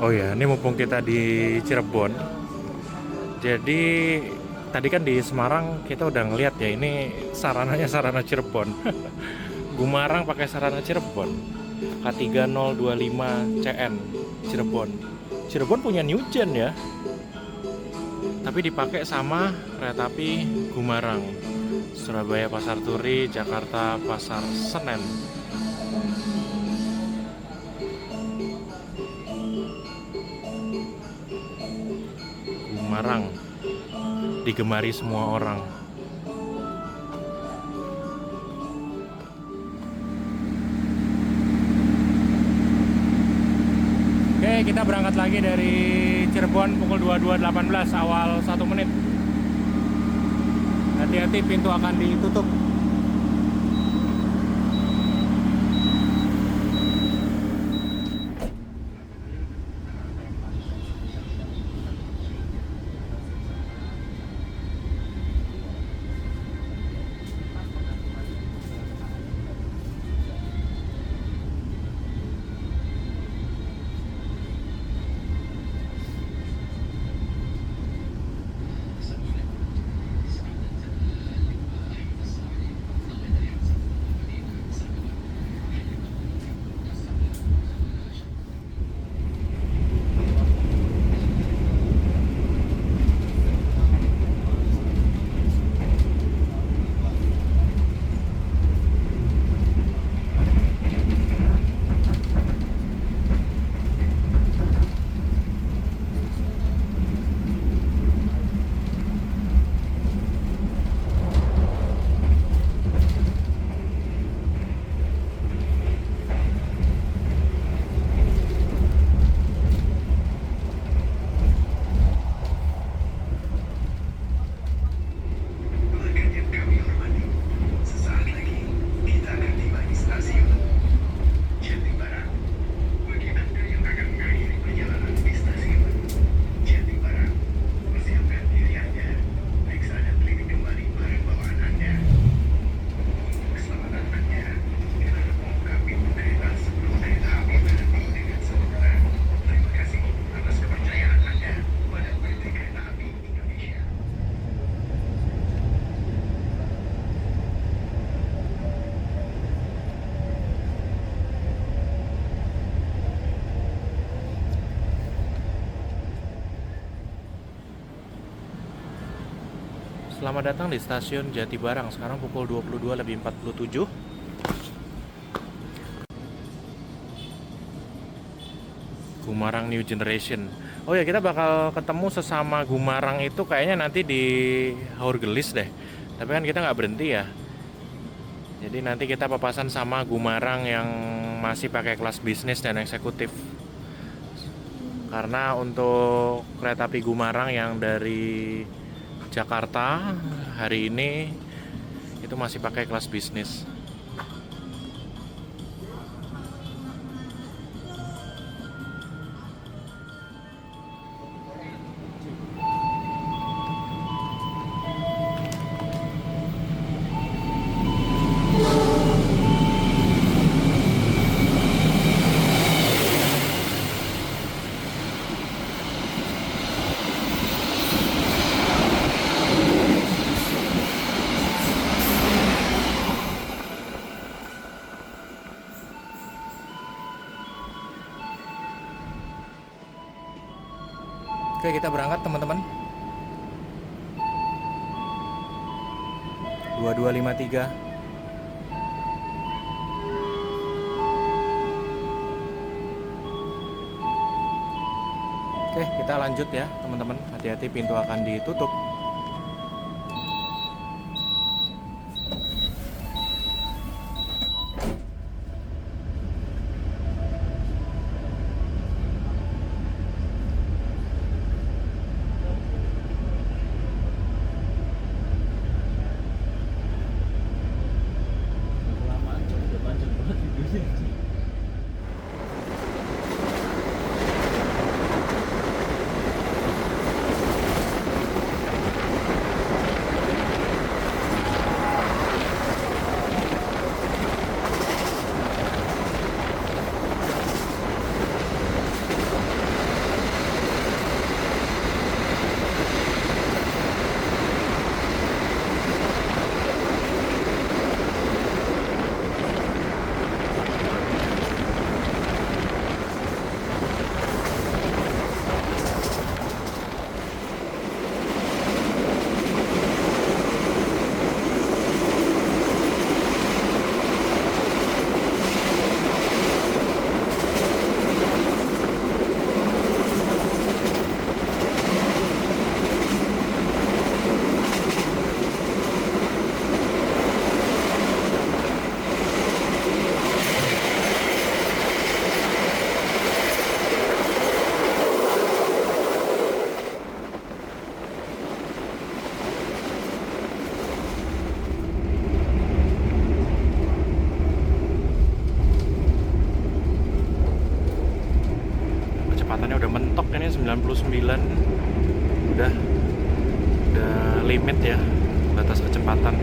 Oh ya, ini mumpung kita di Cirebon. Jadi tadi kan di Semarang kita udah ngeliat ya, ini sarananya sarana Cirebon. Gumarang pakai sarana Cirebon. K3025 CN Cirebon. Cirebon punya New Gen ya. Tapi dipakai sama kereta api Gumarang. Surabaya Pasar Turi, Jakarta Pasar Senen. Gumarang digemari semua orang. Oke, kita berangkat lagi dari Cirebon pukul 22.18 awal 1 menit. Hati-hati, pintu akan ditutup. Selamat datang di stasiun Jatibarang. Sekarang pukul 22.47. Gumarang New Generation. Oh ya, kita bakal ketemu sesama Gumarang itu kayaknya nanti di Haurgelis deh. Tapi kan kita nggak berhenti ya. Jadi nanti kita papasan sama Gumarang yang masih pakai kelas bisnis dan eksekutif. Karena untuk kereta api Gumarang yang dari Jakarta hari ini itu masih pakai kelas bisnis. Oke, kita berangkat teman-teman. 2253. Oke, kita lanjut ya teman-teman. Hati-hati, pintu akan ditutup. Kecepatannya udah mentok ini 99. Udah limit ya batas kecepatan.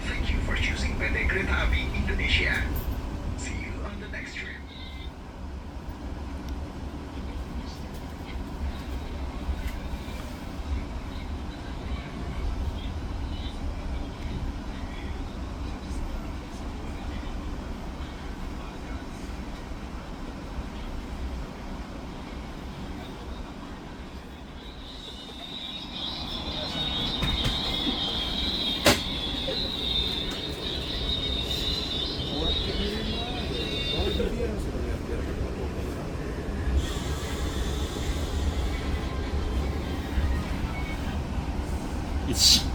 Thank you for choosing PT Kereta Api Indonesia. See you on the next trip. Ish.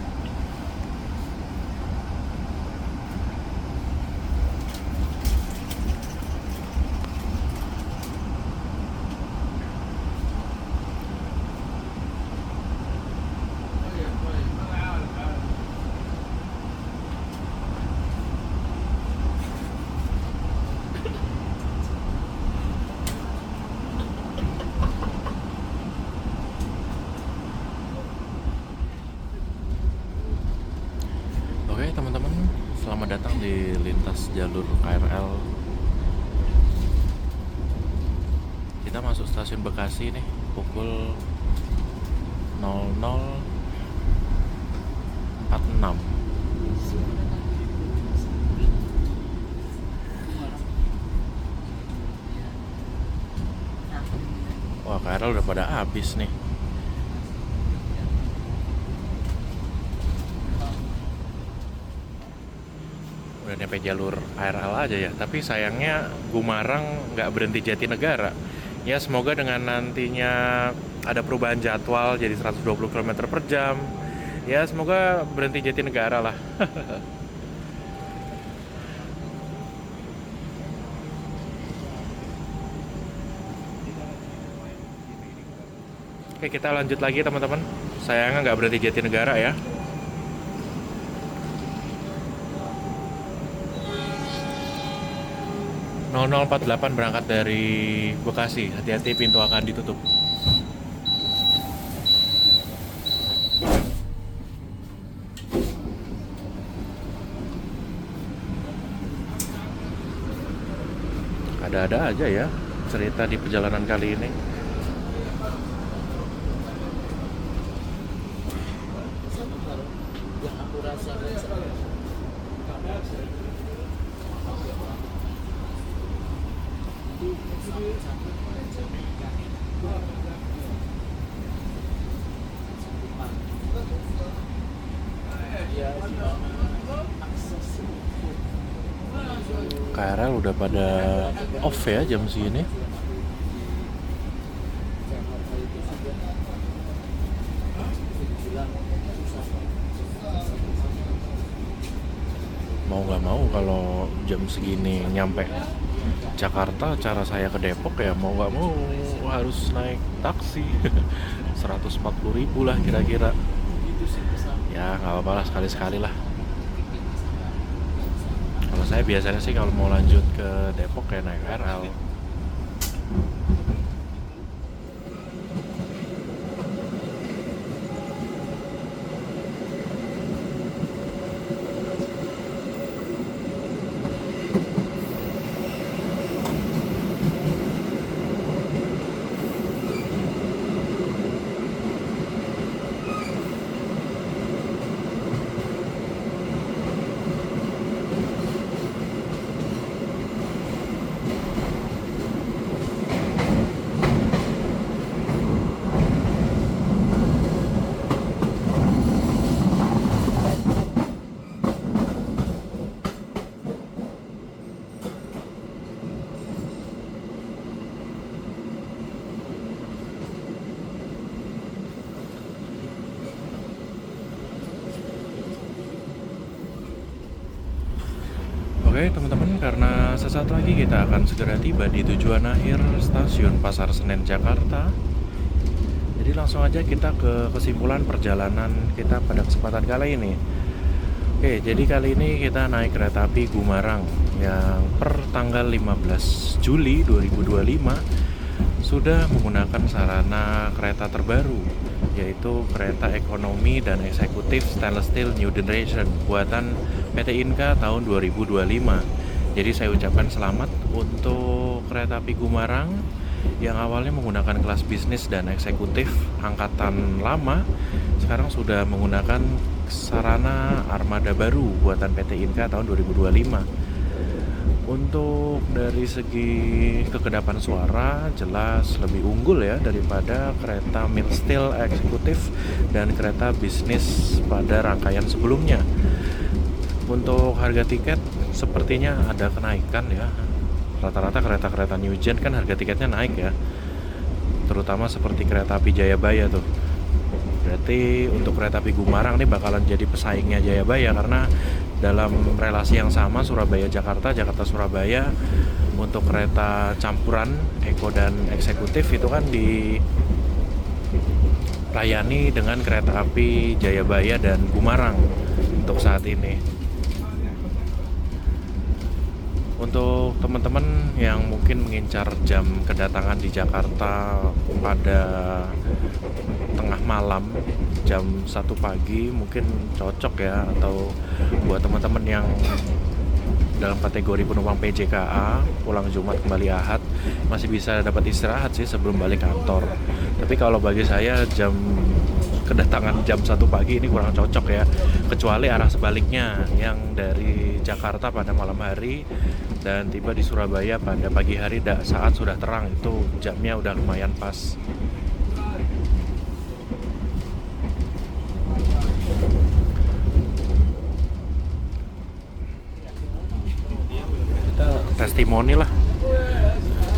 Oke teman-teman, selamat datang di lintas jalur KRL. Kita masuk stasiun Bekasi nih pukul 00.46. Wah, KRL udah pada habis nih. Udah nyampe jalur KRL aja ya, tapi sayangnya Gumarang nggak berhenti Jatinegara. Ya semoga dengan nantinya ada perubahan jadwal jadi 120 km per jam, ya semoga berhenti Jatinegara lah. Oke, kita lanjut lagi teman-teman. Sayangnya nggak berhenti Jatinegara ya. .0048 berangkat dari Bekasi. Hati-hati, pintu akan ditutup. Ada-ada aja ya cerita di perjalanan kali ini. KRL udah pada off ya jam segini. Mau nggak mau kalau jam segini nyampe Jakarta, cara saya ke Depok ya mau nggak mau harus naik taksi. 140.000 lah kira-kira. Ya nggak apa-apa lah, sekali-sekali lah. Kalau saya biasanya sih kalau mau lanjut ke Depok ya naik KRL. Oke teman-teman, karena sesaat lagi kita akan segera tiba di tujuan akhir stasiun Pasar Senen Jakarta. Jadi langsung aja kita ke kesimpulan perjalanan kita pada kesempatan kali ini. Oke, jadi kali ini kita naik kereta api Gumarang yang per tanggal 15 Juli 2025 sudah menggunakan sarana kereta terbaru yaitu kereta ekonomi dan eksekutif stainless steel New Generation buatan PT Inka tahun 2025. Jadi saya ucapkan selamat untuk kereta api Gumarang yang awalnya menggunakan kelas bisnis dan eksekutif angkatan lama, sekarang sudah menggunakan sarana armada baru buatan PT Inka tahun 2025. Untuk dari segi kekedapan suara jelas lebih unggul ya daripada kereta mid steel eksekutif dan kereta bisnis pada rangkaian sebelumnya. Untuk harga tiket sepertinya ada kenaikan ya. Rata-rata kereta-kereta New Gen kan harga tiketnya naik ya. Terutama seperti kereta api Jayabaya tuh. Berarti untuk kereta api Gumarang ini bakalan jadi pesaingnya Jayabaya karena dalam relasi yang sama Surabaya-Jakarta, Jakarta-Surabaya untuk kereta campuran Eko dan eksekutif itu kan dilayani dengan kereta api Jayabaya dan Gumarang untuk saat ini. Untuk teman-teman yang mungkin mengincar jam kedatangan di Jakarta pada tengah malam jam 1 pagi mungkin cocok ya, atau buat teman-teman yang dalam kategori penumpang PJKA pulang Jumat kembali Ahad masih bisa dapat istirahat sih sebelum balik kantor. Tapi kalau bagi saya jam kedatangan jam 1 pagi ini kurang cocok ya, kecuali arah sebaliknya yang dari Jakarta pada malam hari dan tiba di Surabaya pada pagi hari saat sudah terang, itu jamnya udah lumayan pas. Kita testimoni lah.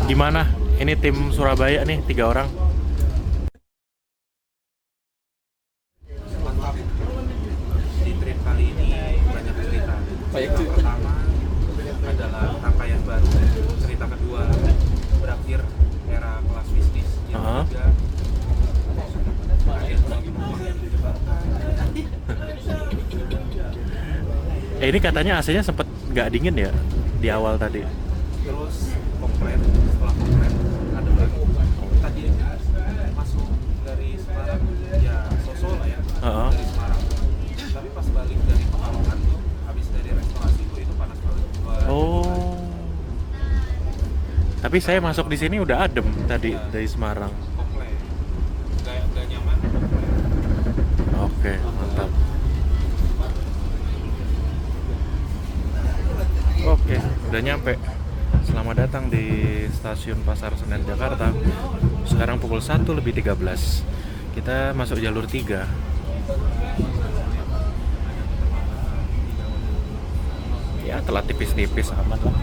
Gimana? Ini tim Surabaya nih, 3 orang. Di trip kali ini banyak cerita. Cerita pertama adalah rangkaian baru. Cerita kedua berakhir era kelas bisnis. Yang ketiga berakhir bagi penumpang yang dijebatkan. Ini katanya AC-nya sempet nggak dingin ya di awal tadi. Terus komplain, setelah komplain ada lagi. Tadi masuk dari Semarang ya sosok lah ya. Dari Semarang. Tapi pas balik dari Pekalongan tuh habis dari restorasi tuh itu panas banget. Oh. Tapi saya masuk di sini udah adem tadi dari Semarang. Komplain. Gak nyaman. Oke, mantap. Oke, udah nyampe. Selamat datang di stasiun Pasar Senen Jakarta. Sekarang pukul 1:13. Kita masuk jalur 3. Ya, telat tipis-tipis aman lah.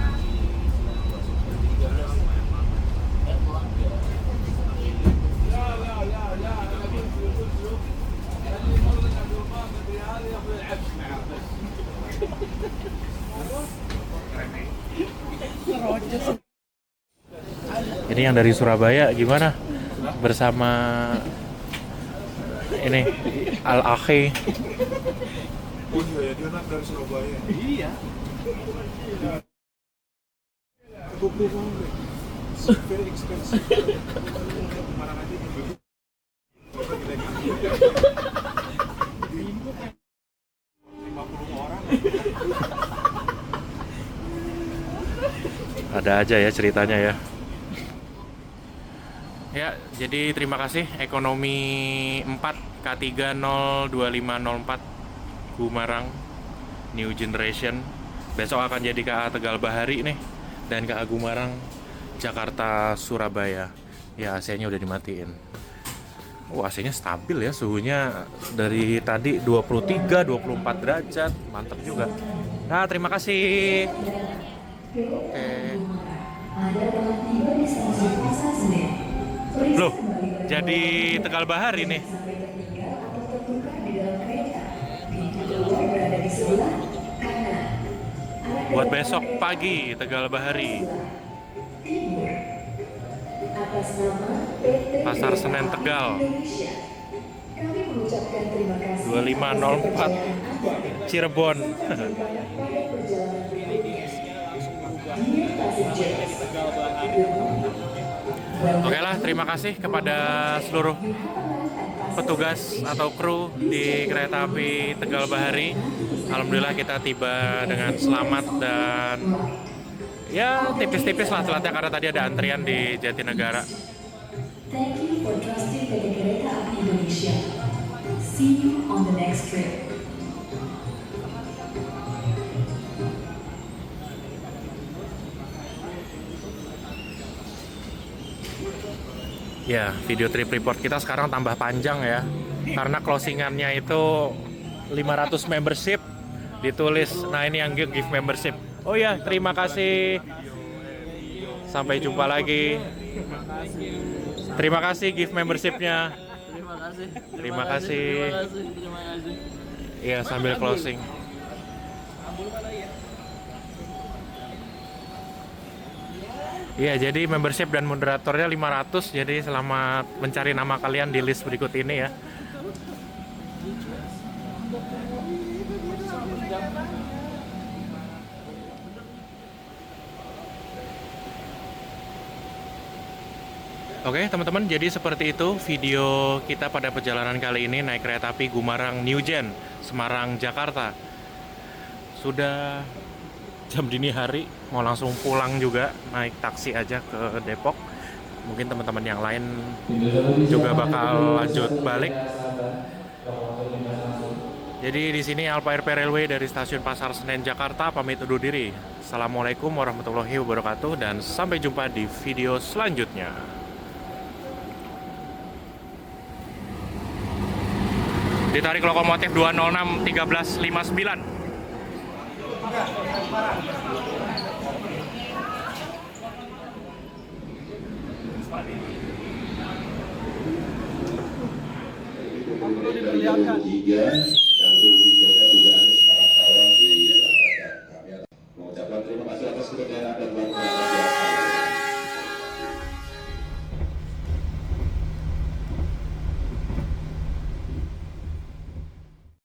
Ini yang dari Surabaya gimana? Bersama ini Al-Akhi. Oh iya, dia anak dari Surabaya. Iya. Kuku kamu very expensive. Kemarin aja dibeli. Gila-gila. 50 orang. Ada aja ya ceritanya ya. Ya, jadi terima kasih ekonomi 4 K3 02504 Gumarang New Generation. Besok akan jadi KA Tegal Bahari nih, dan KA Gumarang Jakarta Surabaya. Ya, AC-nya udah dimatiin. AC-nya stabil ya, suhunya dari tadi 23, 24 derajat. Mantap juga. Nah, terima kasih. Oke. Loh, jadi Tegal Bahari nih. Buat besok pagi Tegal Bahari. Pasar Senen Tegal. 2504 Cirebon. Oke lah, terima kasih kepada seluruh petugas atau kru di kereta api Tegal Bahari. Alhamdulillah kita tiba dengan selamat dan ya tipis-tipis lah telatnya karena tadi ada antrian di Jatinegara. Thank you for trusting PT Kereta Api Indonesia. See you on the next trip. Ya, video trip report kita sekarang tambah panjang ya. Karena closingannya itu 500 membership ditulis. Nah, ini yang gift membership. Oh ya, terima kasih. Sampai jumpa lagi. Terima kasih gift membershipnya. Terima kasih. Iya, sambil closing. Iya, jadi membership dan moderatornya 500. Jadi selamat mencari nama kalian di list berikut ini ya. Oke teman-teman, jadi seperti itu video kita pada perjalanan kali ini naik kereta api Gumarang New Gen, Semarang, Jakarta. Sudah jam dini hari, mau langsung pulang juga, naik taksi aja ke Depok. Mungkin teman-teman yang lain juga bakal lanjut balik. Jadi di sini Alpa RP Railway dari Stasiun Pasar Senen, Jakarta pamit undur diri. Assalamualaikum warahmatullahi wabarakatuh dan sampai jumpa di video selanjutnya. Ditarik lokomotif 206 1359. Perlu diperlihatkan.